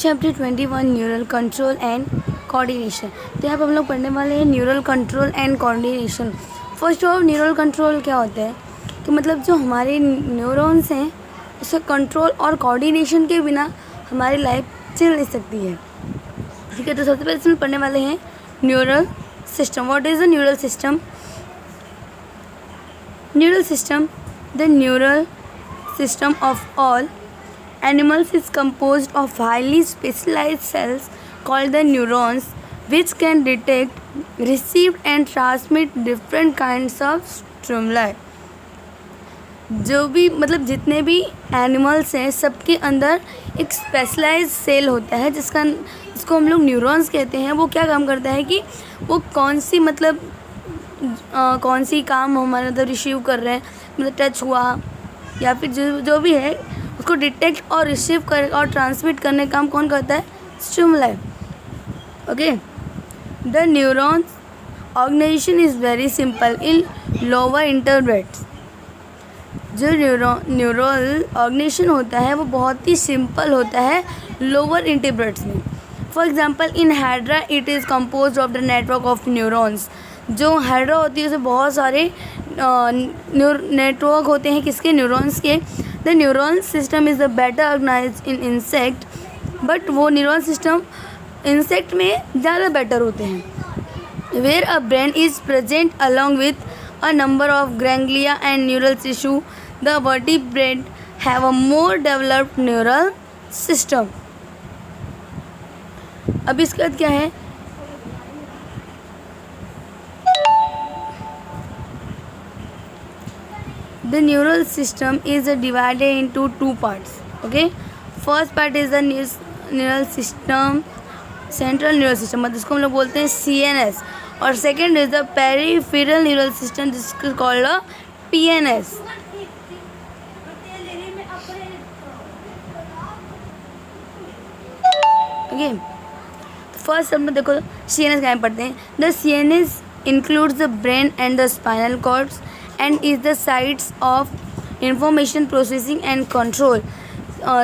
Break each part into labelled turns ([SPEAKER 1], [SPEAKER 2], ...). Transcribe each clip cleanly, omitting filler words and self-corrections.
[SPEAKER 1] Chapter 21 neural control and coordination. तो यहाँ पर हम लोग पढ़ने वाले हैं neural control and coordination. First of neural control क्या होता है कि मतलब जो हमारे न्यूरॉन्स हैं उसका कंट्रोल और कोऑर्डिनेशन के बिना हमारी लाइफ चल नहीं सकती है। ठीक है, तो सबसे पहले हम पढ़ने वाले हैं neural system. What is the neural system? Neural system, the neural system of all animals is composed of highly specialized cells called the neurons, which can detect, receive and transmit different kinds of stimuli. जो भी मतलब जितने भी animals हैं सबके अंदर एक specialised cell होता है जिसको हम लोग न्यूरॉन्स कहते हैं। वो क्या काम करता है कि वो कौन सी काम हमारे अंदर रिसीव कर रहे हैं, मतलब टच हुआ या फिर जो भी है उसको डिटेक्ट और रिसीव कर और ट्रांसमिट करने का काम कौन करता है? Stimuli. Okay, the neurons organisation is very simple in lower invertebrates. जो न्यूरल ऑर्गेनाइजेशन होता है वो बहुत ही सिंपल होता है लोअर इंटरब्रेट्स में। For example in hydra it is composed of the network of neurons. जो हाइड्रा होती है उसमें बहुत सारे नेटवर्क होते हैं, किसके? न्यूरॉन्स के। The neuron system is the better organised in insect, but वो न्यूरॉन सिस्टम इंसेक्ट में ज़्यादा बेटर होते हैं। Where a brain is present along with a number of ganglia and neural tissue, the vertebrate have a more developed neural system. अब इसके बाद क्या है? The neural system is divided into two parts. Okay, first part is the neural system, central neural system, मतलब इसको हम लोग बोलते हैं CNS, और second is the peripheral neural system, जिसको called PNS. Okay, first हम लोग देखो CNS क्या पढ़ते हैं। The CNS includes the brain and the spinal cords and is the sites of information processing and control.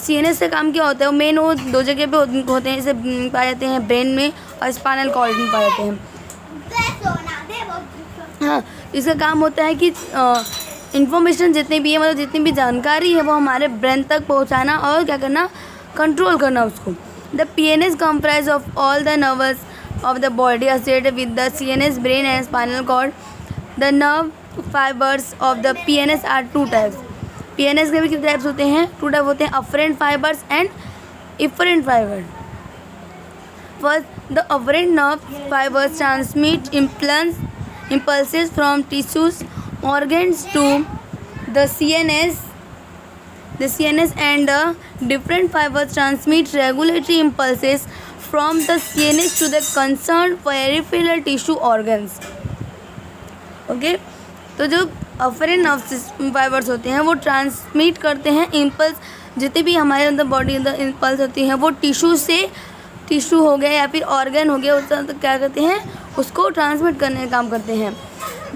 [SPEAKER 1] CNS का काम क्या होता है? वो मेन वो दो जगह पे होते हैं, इसे पाए जाते हैं ब्रेन में और स्पाइनल कॉर्ड में पाए जाते हैं। हाँ, इसका काम होता है कि इंफॉर्मेशन जितनी भी है, मतलब जितनी भी जानकारी है वो हमारे ब्रेन तक पहुंचाना और क्या करना? कंट्रोल करना उसको। The PNS comprise of all the nerves of the body associated with the CNS, brain and spinal cord. The nerve fibers of the PNS are two types. PNS के भी कितने टाइप्स होते हैं? टू टाइप होते हैं, afferent fibres and efferent fibre. First, the afferent nerve fibres transmit impulses from tissues, organs to the CNS. The CNS and the different fibers transmit regulatory impulses from the CNS to the concerned peripheral tissue organs. Okay, तो जो afferent nerve fibres होते हैं वो transmit करते हैं impulse, जितने भी हमारे अंदर बॉडी अंदर इम्पल्स होती हैं वो टिश्यू हो गया या फिर ऑर्गन हो गया, उसका तो क्या करते हैं? उसको ट्रांसमिट करने का काम करते हैं।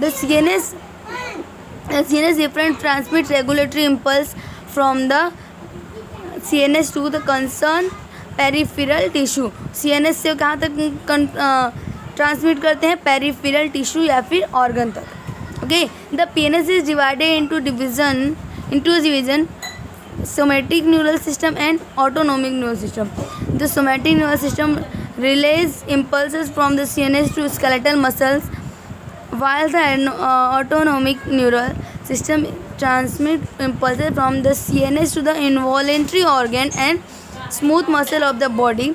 [SPEAKER 1] The CNS different transmit regulatory impulse from the CNS to the concern peripheral tissue. CNS से कहाँ तक ट्रांसमिट करते हैं? पेरिफेरल टिश्यू या फिर ऑर्गन तक। Okay, the PNS is divided into division somatic neural system and autonomic neural system. The somatic neural system relays impulses from the CNS to skeletal muscles, while the autonomic neural system transmit impulses from the CNS to the involuntary organ and smooth muscle of the body.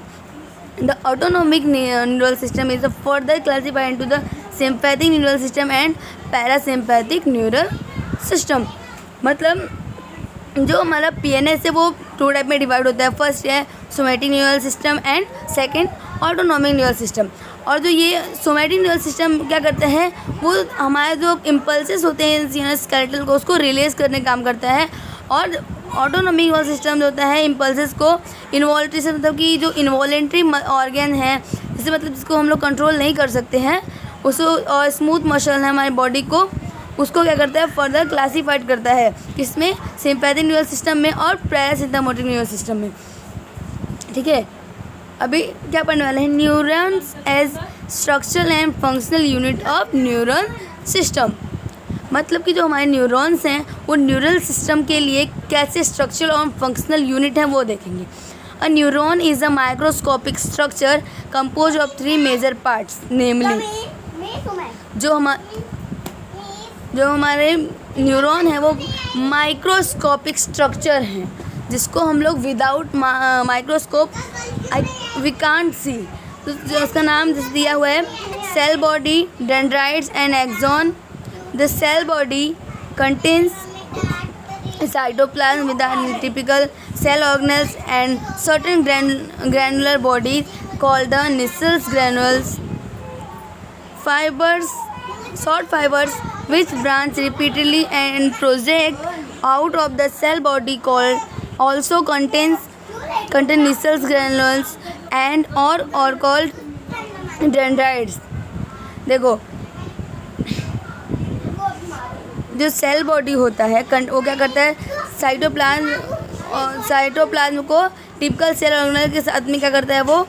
[SPEAKER 1] The autonomic neural system is further classified into the sympathetic neural system and parasympathetic neural system. मतलब जो हमारा PNS है वो to type में divide होता है। First है somatic neural system and second autonomic neural system. और जो ये सोमेटिक न्यूरल सिस्टम क्या करता है? वो हमारे जो इम्पल्सेस होते हैं स्केलेटल को उसको रिलीज करने का काम करता है, और ऑटोनोमिक न्यूरल सिस्टम जो होता है इम्पल्सेस को इन्वॉल्ट्री से, मतलब कि जो इन्वॉलेंट्री ऑर्गन है जिसे मतलब जिसको हम लोग कंट्रोल नहीं कर सकते हैं उसको, और स्मूथ मसल है हमारी बॉडी को, उसको क्या करता है? फर्दर क्लासीफाइड करता है, किसमें? सिंपैथिक न्यूरल सिस्टम में और पैरासिम्पैथिक न्यूरल सिस्टम में। ठीक है, अभी क्या पढ़ने वाले हैं, neurons as structural and functional unit of neural system. मतलब कि जो हमारे न्यूरॉन्स हैं वो न्यूरल सिस्टम के लिए कैसे स्ट्रक्चरल और फंक्शनल यूनिट हैं वो देखेंगे। A neuron is a microscopic structure compose of 3 major parts, namely जो हमारे न्यूरॉन है वो माइक्रोस्कोपिक स्ट्रक्चर हैं जिसको हम लोग without microscope we can't see. तो जो उसका नाम दिया हुआ है cell body, dendrites and axon. The cell body contains cytoplasm with the typical cell organelles and certain granular bodies called the Nissls granules. Fibers, short fibers which branch repeatedly and project out of the cell body also contain Nissls granules and or called dendrites. देखो जो cell body होता है वो क्या करता है, cytoplasm को typical cell organelle के साथ में क्या करता है, वो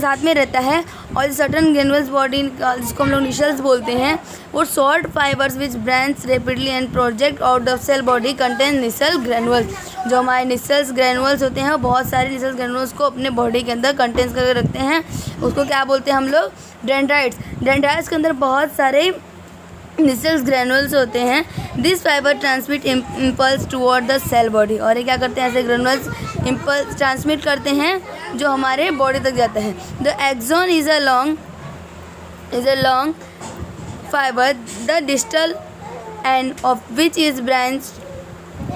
[SPEAKER 1] साथ में रहता है। और सर्टन ग्रेनुलस बॉडी जिसको हम लोग निशल्स बोलते हैं, वो short fibres which branch rapidly and project out of cell body contain Nissl granules. जो हमारे निसल्स ग्रेनुअल्स होते हैं वो बहुत सारे निसल्स ग्रेनुअल्स को अपने बॉडी के अंदर कंटेन्स करके रखते हैं। उसको क्या बोलते हैं हम लोग, डेंड्राइट्स। डेंड्राइट्स के अंदर बहुत सारे निसल्स ग्रेनुअल्स होते हैं। This fibre transmit impulse toward the cell body. और ये क्या करते हैं, ऐसे ग्रेनुअल्स इम्पल्स ट्रांसमिट करते हैं जो हमारे बॉडी तक जाता है। The axon is a long fibre the distal end of which is branch.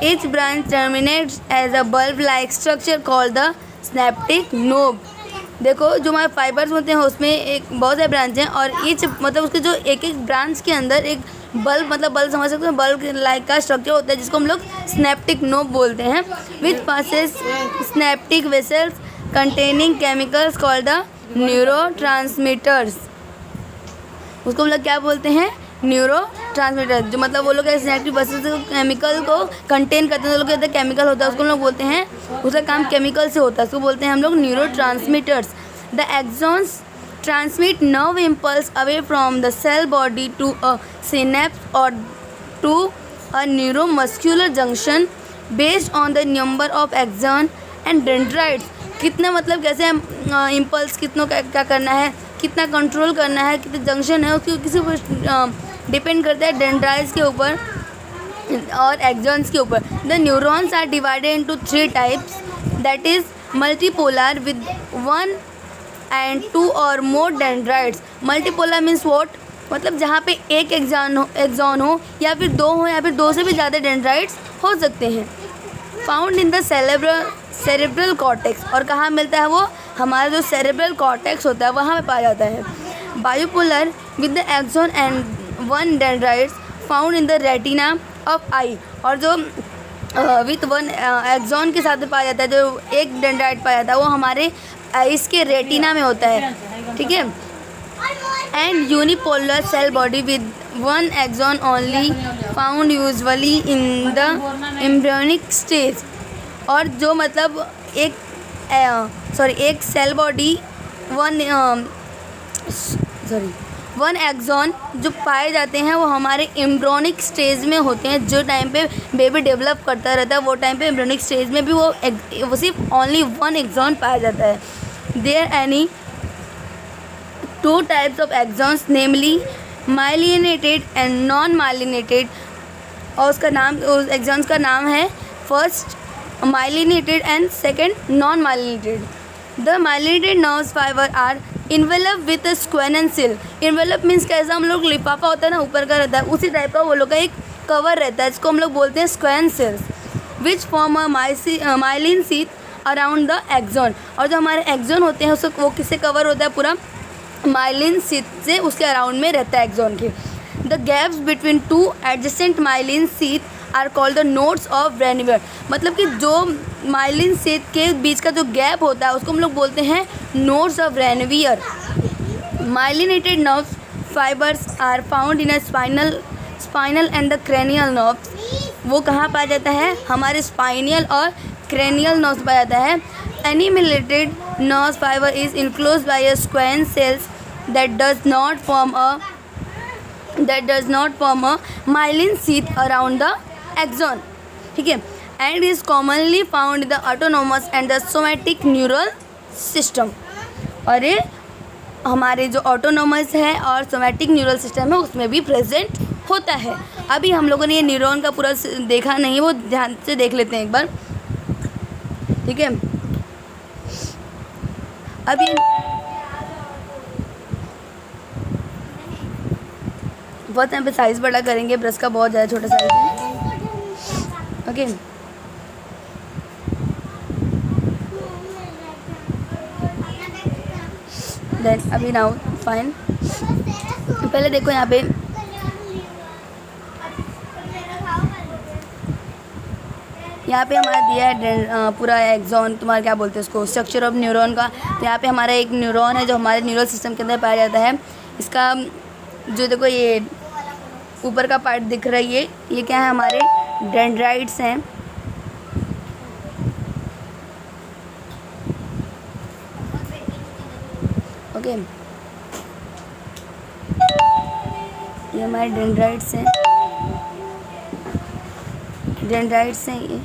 [SPEAKER 1] Each branch terminates as a bulb like structure called the synaptic knob. देखो जो हमारे फाइबर्स होते हैं उसमें एक बहुत सारे ब्रांच हैं और ईच मतलब उसके जो एक एक ब्रांच के अंदर एक बल्ब, मतलब बल्ब समझ सकते हैं, बल्ब लाइक का स्ट्रक्चर होता है जिसको हम लोग स्नैप्टिक नोब बोलते हैं। Which passes synaptic vesicles containing chemicals called the neurotransmitters. उसको हम लोग क्या बोलते हैं, न्यूरो ट्रांसमीटर। जो मतलब वो लोग स्नैप्टिक वेसल्स केमिकल को कंटेन करते हैं, तो लोग कहते हैं केमिकल होता है, उसको हम लोग बोलते हैं, उसका काम केमिकल से होता है, उसको बोलते हैं हम लोग neurotransmitters. The axons transmit nerve impulse away from the cell body to a synapse or to a neuromuscular junction based on the number of axon and dendrites। कितना मतलब कैसे इम्पल्स कितनों क्या करना है, कितना कंट्रोल करना है, कितने जंक्शन है, उसको किसी पर डिपेंड करता है, डेंड्राइट्स के ऊपर और एक्सॉन्स के ऊपर। The neurons are divided into 3 types, that is multipolar with 1 and 2 or more dendrites। Multipolar means what, मतलब जहाँ पे एक एक्सॉन हो या फिर 2 हो या फिर 2 से भी ज़्यादा डेंड्राइट्स हो सकते हैं। Found in the cerebral cortex. और कहाँ मिलता है वो, हमारा जो सेरेब्रल कॉर्टेक्स होता है वहाँ पे पाया जाता है। Bipolar with the axon and 1 dendrites found in the retina of eye. और जो विथ 1 एक्सॉन के साथ में पाया जाता है, जो एक डेंड्राइट पाया जाता है वो हमारे इसके रेटिना में होता है, ठीक है। And unipolar cell body with 1 axon only found usually in the embryonic stage. और जो मतलब एक सेल बॉडी 1 एक्सॉन जो पाए जाते हैं वो हमारे एम्ब्रियोनिक स्टेज में होते हैं। जो टाइम पे बेबी डेवलप करता रहता है वो टाइम पे एम्ब्रियोनिक स्टेज में भी वो सिर्फ ओनली 1 एक्सॉन पाया जाता है। There any 2 types of axons, namely myelinated and non myelinated. और उसका नाम, उस एक्सॉन्स का नाम है first myelinated and second non myelinated. The myelinated nerves fibre are envelop with Schwann cell. Envelop means कैसा, हम लोग लिफाफा होता है ना ऊपर का रहता है, उसी टाइप का वो लोग का एक कवर रहता है जिसको हम लोग बोलते हैं Schwann cells, which form a myelin sheath around the axon. और जो हमारे एक्सॉन होते हैं उसको वो किससे कवर होता है, पूरा माइलिन सीथ से उसके अराउंड में रहता है एक्सॉन के। The gaps between 2 adjacent myelin sheath are called the nodes of Ranvier. मतलब कि जो माइलिन सीथ के बीच का जो गैप होता है उसको हम लोग बोलते हैं nodes of Ranvier. Myelinated nerve fibres are found in a spinal and the cranial nerves. वो कहाँ पाया जाता है, हमारे स्पाइनियल और cranial nerves पाया जाता है. Animated nerve fiber is enclosed by a squamous cells that does not form a myelin sheath around the axon. ठीक है. And is commonly found in the autonomous and the somatic neural system. और ये हमारे जो autonomous है और somatic neural system है उसमें भी प्रेजेंट होता है. अभी हम लोगों ने ये न्यूरॉन का पूरा देखा नहीं, वो ध्यान से देख लेते हैं एक बार. ठीक है. अभी बहुत यहाँ पे साइज़ बड़ा करेंगे, ब्रश का बहुत ज़्यादा छोटा साइज़ है. ओके. देन अभी नाउ फाइन. पहले देखो यहाँ पे हमारा दिया है पूरा एक्सॉन, तुम्हारा क्या बोलते हैं उसको, स्ट्रक्चर ऑफ न्यूरॉन का. तो यहाँ पे हमारा एक न्यूरॉन है जो हमारे न्यूरल सिस्टम के अंदर पाया जाता है. इसका जो देखो ये ऊपर का पार्ट दिख रहा है, ये क्या है, हमारे डेंड्राइट्स हैं. ओके. ये हमारे डेंड्राइट्स हैं ये.